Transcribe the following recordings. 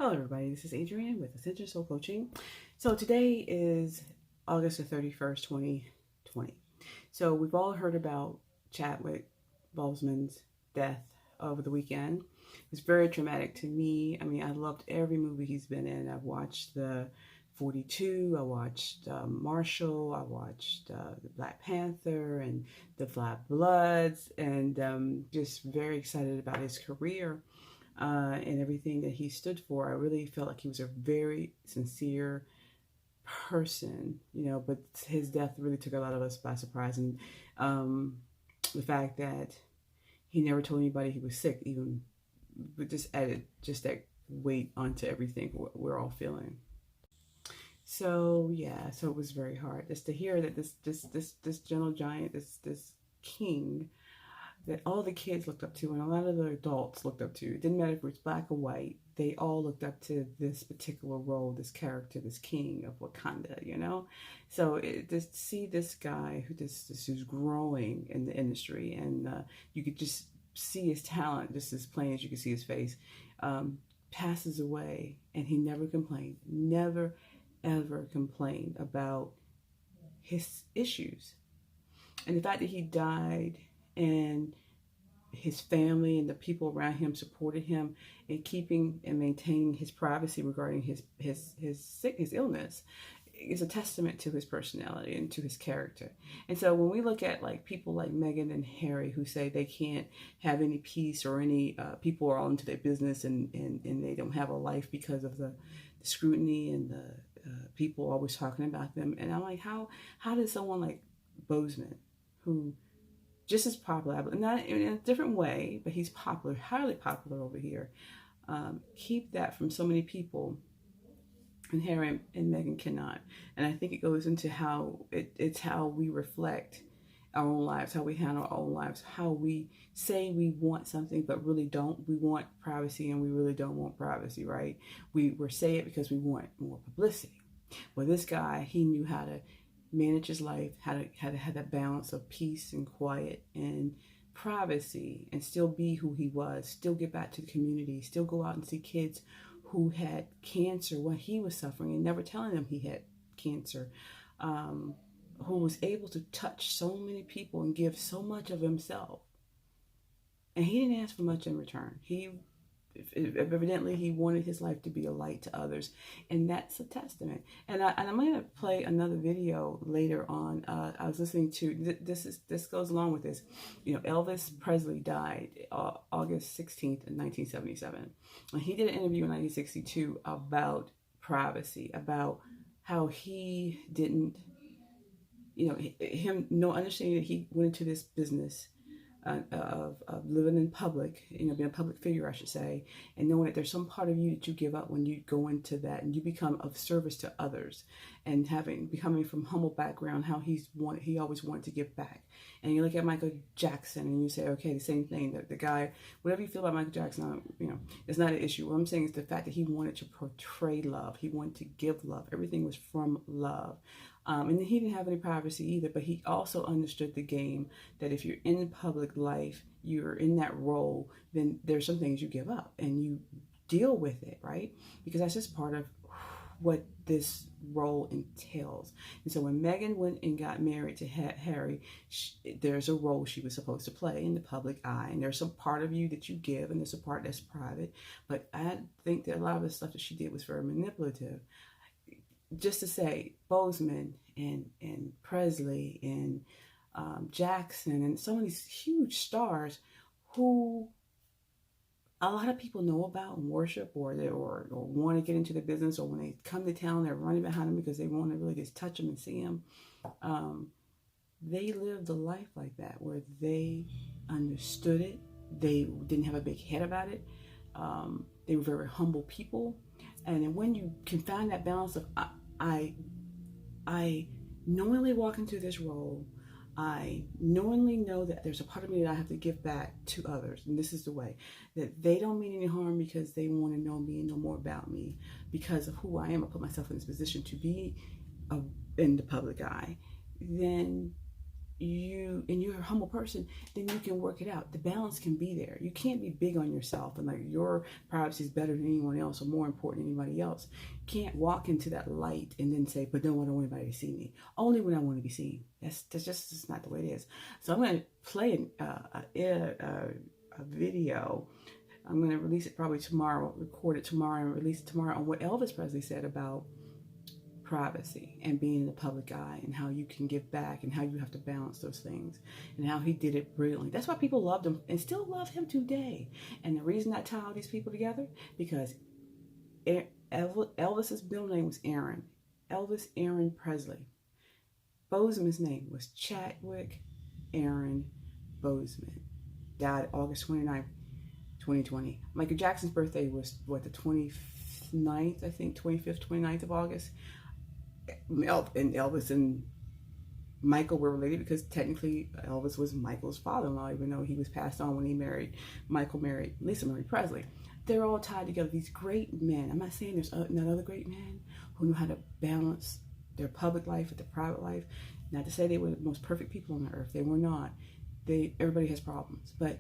Hello everybody, this is Adrienne with Ascension Soul Coaching. So today is August the 31st, 2020. So we've all heard about Chadwick Boseman's death over the weekend. It's very traumatic to me. I mean, I loved every movie he's been in. I've watched the 42, I watched Marshall, I watched the Black Panther and the Black Bloods, and just very excited about his career. And everything that he stood for. I really felt like he was a very sincere person, but his death really took a lot of us by surprise. And the fact that he never told anybody he was sick, even, but just added just that weight onto everything we're all feeling. So yeah, so it was very hard just to hear that this gentle giant, this king, that all the kids looked up to and a lot of the adults looked up to. It didn't matter if it was black or white. They all looked up to this particular role, this character, this king of Wakanda, So just see this guy who's growing in the industry, and you could just see his talent just as plain as you could see his face, passes away, and he never complained, never, ever complained about his issues. And the fact that he died and his family and the people around him supported him in keeping and maintaining his privacy regarding his illness is a testament to his personality and to his character. And so when we look at like people like Meghan and Harry who say they can't have any peace or any people are all into their business and they don't have a life because of the scrutiny and the people always talking about them, and I'm like, how does someone like Boseman, who just as popular, not in a different way, but he's popular, highly popular over here, keep that from so many people, and Harry and Meghan cannot. And I think it goes into how it's how we reflect our own lives, how we handle our own lives, how we say we want something but really don't. We want privacy and we really don't want privacy, right? We're say it because we want more publicity. Well, this guy, he knew how to manage his life, how to have that balance of peace and quiet and privacy, and still be who he was, still get back to the community, still go out and see kids who had cancer when he was suffering and never telling them he had cancer, who was able to touch so many people and give so much of himself. And he didn't ask for much in return. Evidently, he wanted his life to be a light to others, and that's a testament. And I'm going to play another video later on. I was listening to this goes along with this. Elvis Presley died August 16th, 1977, and he did an interview in 1962 about privacy, about how he didn't, no understanding that he went into this business of living in public, being a public figure, I should say, and knowing that there's some part of you that you give up when you go into that and you become of service to others, and becoming from humble background, how he always wanted to give back. And you look at Michael Jackson and you say, okay, the same thing, that the guy, whatever you feel about Michael Jackson, it's not an issue. What I'm saying is the fact that he wanted to portray love, he wanted to give love, everything was from love. And he didn't have any privacy either, but he also understood the game that if you're in public life, you're in that role, then there's some things you give up and you deal with it, right? Because that's just part of what this role entails. And so when Meghan went and got married to Harry, there's a role she was supposed to play in the public eye, and there's some part of you that you give, and there's a part that's private. But I think that a lot of the stuff that she did was very manipulative. Just to say, Boseman and Presley and Jackson and some of these huge stars who a lot of people know about and worship, or want to get into the business, or when they come to town, they're running behind them because they want to really just touch them and see them. They lived a life like that where they understood it. They didn't have a big head about it. They were very humble people. And then when you can find that balance of I knowingly walk into this role, I knowingly know that there's a part of me that I have to give back to others, and this is the way, that they don't mean any harm because they want to know me and know more about me because of who I am. I put myself in this position to be in the public eye. Then you're a humble person, then you can work it out. The balance can be there. You can't be big on yourself and like your privacy is better than anyone else or more important than anybody else. You can't walk into that light and then say, but no, I don't want anybody to see me. Only when I want to be seen. That's not the way it is. So I'm going to play a video. I'm going to release it probably tomorrow, record it tomorrow and release it tomorrow on what Elvis Presley said about privacy and being in the public eye and how you can give back and how you have to balance those things and how he did it brilliantly. That's why people loved him and still love him today. And the reason I tie all these people together, because Elvis's middle name was Aaron. Elvis Aaron Presley. Boseman's name was Chadwick Aaron Boseman. Died August 29th, 2020. Michael Jackson's birthday was, the 29th, I think, 25th, 29th of August. And Elvis and Michael were related because technically Elvis was Michael's father-in-law, even though he was passed on when he married. Michael married Lisa Marie Presley. They're all tied together, these great men. I'm not saying there's not other great men who knew how to balance their public life with their private life. Not to say they were the most perfect people on the earth. They were not. Everybody has problems. But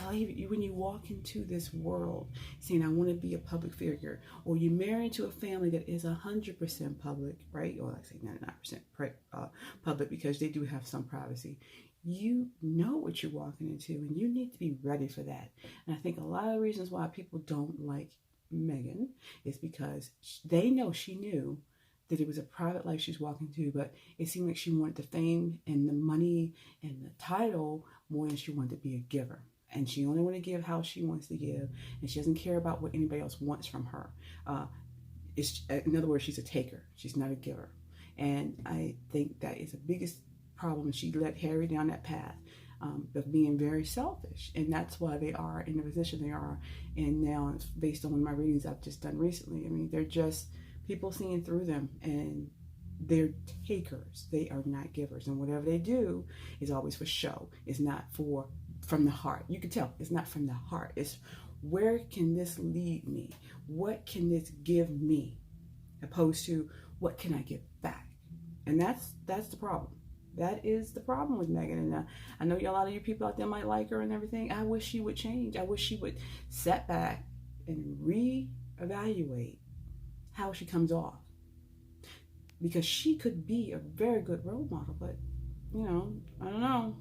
believe it, when you walk into this world saying, I want to be a public figure, or you marry into a family that is 100% public, right? Or I say 99% public because they do have some privacy. You know what you're walking into, and you need to be ready for that. And I think a lot of the reasons why people don't like Meghan is because they know she knew that it was a private life she's walking to, but it seemed like she wanted the fame and the money and the title more than she wanted to be a giver. And she only wants to give how she wants to give, and she doesn't care about what anybody else wants from her. In other words, she's a taker. She's not a giver. And I think that is the biggest problem, and she led Harry down that path of being very selfish. And that's why they are in the position they are. And now, it's based on my readings I've just done recently, I mean, they're just people seeing through them, and they're takers. They are not givers. And whatever they do is always for show. It's not from the heart. You can tell it's not from the heart. It's where can this lead me? What can this give me? Opposed to what can I give back? And that's the problem. That is the problem with Meghan. And I know a lot of you people out there might like her and everything. I wish she would change. I wish she would set back and reevaluate how she comes off. Because she could be a very good role model, but I don't know.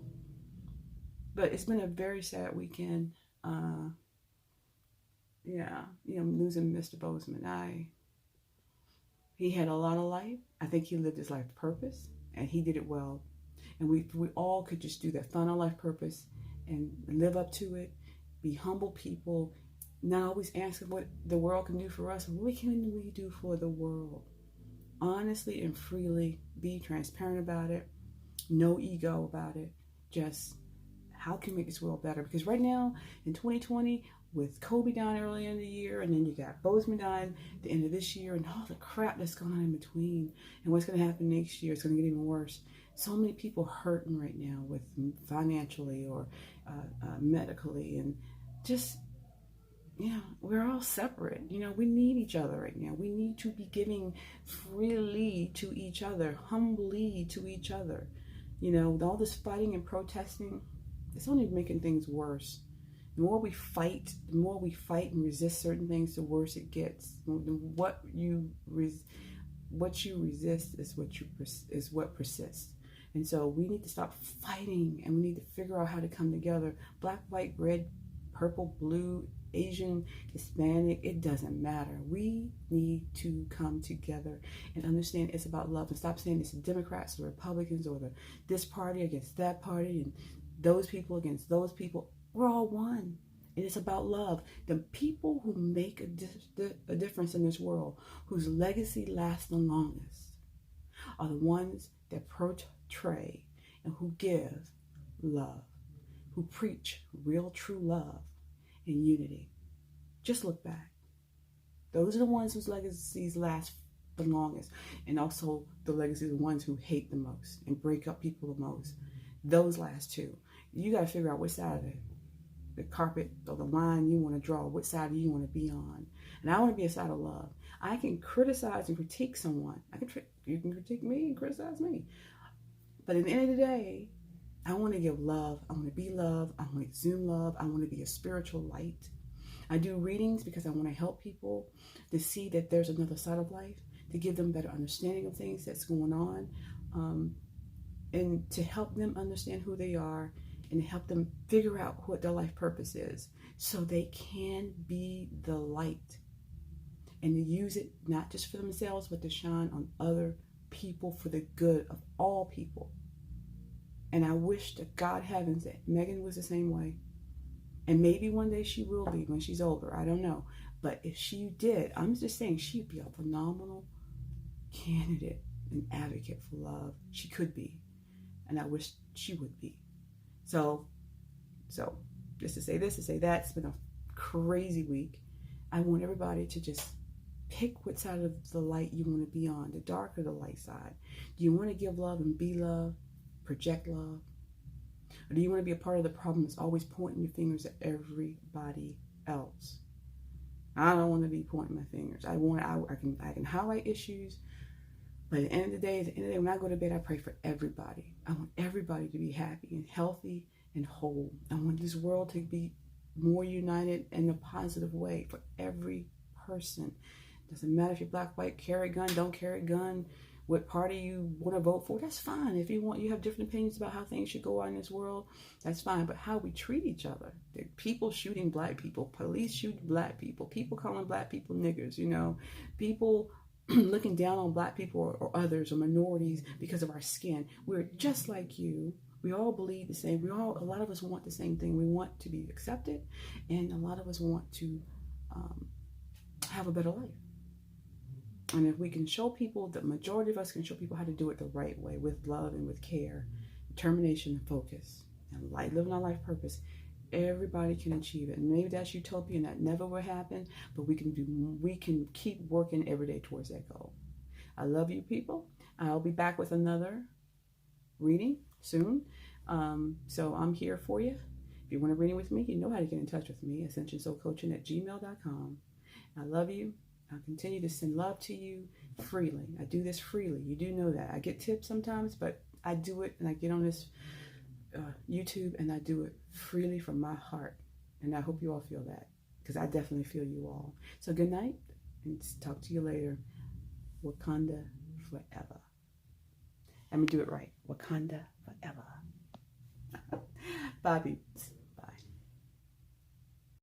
But it's been a very sad weekend. Losing Mr. Boseman. He had a lot of life. I think he lived his life purpose, and he did it well. And we all could just do that, find our life purpose and live up to it, be humble people, not always ask what the world can do for us. What can we do for the world? Honestly and freely, be transparent about it, no ego about it, just how can we make this world better? Because right now, in 2020, with Kobe dying earlier in the year, and then you got Boseman dying at the end of this year, and all the crap that's going on in between, and what's going to happen next year, it's going to get even worse. So many people hurting right now, with financially or medically, and just, we're all separate. We need each other right now. We need to be giving freely to each other, humbly to each other. All this fighting and protesting, it's only making things worse. The more we fight and resist certain things, the worse it gets. What you resist is what persists. And so we need to stop fighting, and we need to figure out how to come together. Black, white, red, purple, blue, Asian, Hispanic, it doesn't matter. We need to come together and understand it's about love, and stop saying it's the Democrats, the Republicans, or this party against that party, and those people against those people. We're all one, and it's about love. The people who make a difference in this world, whose legacy lasts the longest, are the ones that portray and who give love, who preach real, true love and unity. Just look back. Those are the ones whose legacies last the longest, and also the legacy of the ones who hate the most and break up people the most. Those last too. You got to figure out which side of the carpet or the line you want to draw. Which side do you want to be on? And I want to be a side of love. I can criticize and critique someone. You can critique me and criticize me. But at the end of the day, I want to give love. I want to be love. I want to exude love. I want to be a spiritual light. I do readings because I want to help people to see that there's another side of life, to give them better understanding of things that's going on, and to help them understand who they are and help them figure out what their life purpose is so they can be the light and to use it not just for themselves but to shine on other people for the good of all people. And I wish to God heavens that Megan was the same way. And maybe one day she will be when she's older. I don't know. But if she did, I'm just saying she'd be a phenomenal candidate and advocate for love. She could be. And I wish she would be. So just to say this, to say that, it's been a crazy week. I want everybody to just pick what side of the light you want to be on, the dark or the light side. Do you want to give love and be love, project love? Or do you want to be a part of the problem that's always pointing your fingers at everybody else? I don't want to be pointing my fingers. I can highlight issues, but at the end of the day, when I go to bed, I pray for everybody. I want everybody to be happy and healthy and whole. I want this world to be more united in a positive way for every person. Doesn't matter if you're black, white, carry a gun, don't carry a gun, what party you want to vote for, that's fine. If you have different opinions about how things should go on in this world, that's fine. But how we treat each other, people shooting black people, police shooting black people calling black people niggers, people looking down on black people or others or minorities because of our skin. We're just like you. We all believe the same. A lot of us want the same thing. We want to be accepted, and a lot of us want to have a better life. And if we can show people, the majority of us can show people how to do it the right way, with love and with care, determination and focus, and living our life purpose, everybody can achieve it. And maybe that's utopian, that never will happen, but we can keep working every day towards that goal. I love you people. I'll be back with another reading soon. So I'm here for you. If you want a reading with me, you know how to get in touch with me, ascensionsoulcoaching@gmail.com. I love you. I'll continue to send love to you freely. I do this freely. You do know that. I get tips sometimes, but I do it, and I get on this YouTube, and I do it freely from my heart. And I hope you all feel that, because I definitely feel you all. So good night, and talk to you later. Wakanda forever. Let me do it right. Wakanda forever. Bye, peeps.